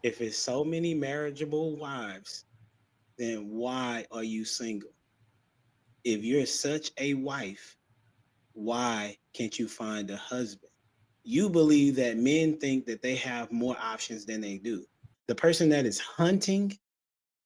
If it's so many marriageable wives, then why are you single? If you're such a wife, why can't you find a husband? You believe that men think that they have more options than they do. The person that is hunting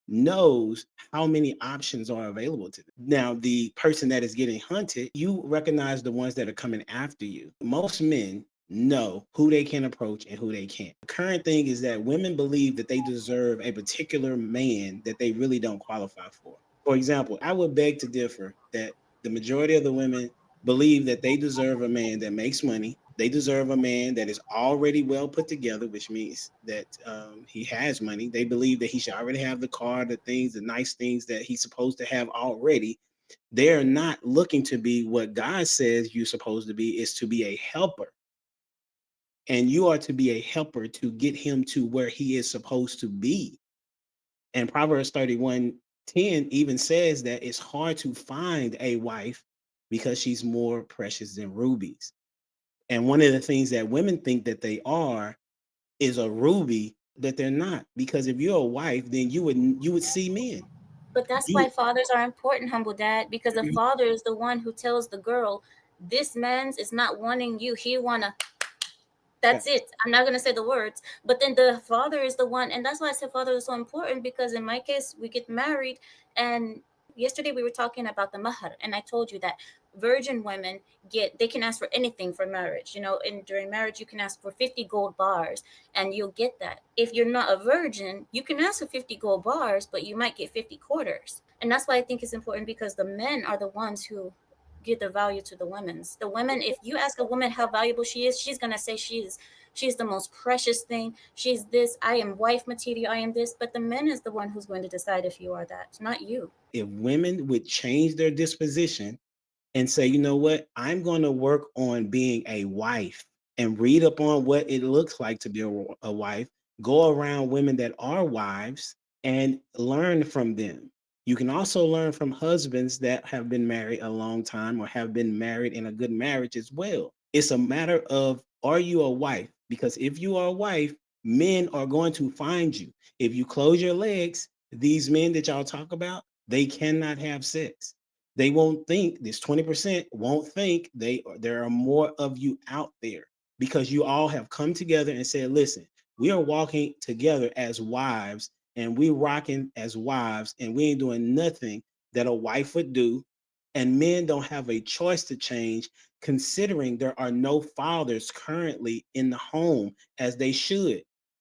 knows how many options are available to them. Now, the person that is getting hunted, you recognize the ones that are coming after you. Most men know who they can approach and who they can't. The current thing is that women believe that they deserve a particular man that they really don't qualify for. For example, I would beg to differ that the majority of the women believe that they deserve a man that makes money. They deserve a man that is already well put together, which means that he has money. They believe that he should already have the car, the things, the nice things that he's supposed to have already. They're not looking to be what God says you're supposed to be, is to be a helper. And you are to be a helper to get him to where he is supposed to be. And Proverbs 31:10 even says that it's hard to find a wife because she's more precious than rubies. And one of the things that women think that they are is a ruby, that they're not. Because if you're a wife, then you would see men. But that's why You fathers are important, humble dad, because the father is the one who tells the girl, this man's is not wanting you. He wanna, that's it. I'm not gonna say the words, but then the father is the one, and that's why I said father is so important, because in my case, we get married, and yesterday we were talking about the mahar, and I told you that virgin women they can ask for anything for marriage. And during marriage, you can ask for 50 gold bars, and you'll get that. If you're not a virgin, you can ask for 50 gold bars, but you might get 50 quarters, and that's why I think it's important, because the men are the ones who give the value to the women's. The women, if you ask a woman how valuable she is, she's gonna say she's the most precious thing. She's this. I am wife material. I am this. But the man is the one who's going to decide if you are that, not you. if women would change their disposition and say, you know what, I'm going to work on being a wife and read up on what it looks like to be a wife, go around women that are wives and learn from them. You can also learn from husbands that have been married a long time or have been married in a good marriage as well. It's a matter of, are you a wife? Because if you are a wife, men are going to find you. If you close your legs, these men that y'all talk about, they cannot have sex. They won't think, this 20% won't think there are more of you out there, because you all have come together and said, listen, we are walking together as wives, and we rocking as wives, and we ain't doing nothing that a wife would do. And men don't have a choice to change, considering there are no fathers currently in the home as they should.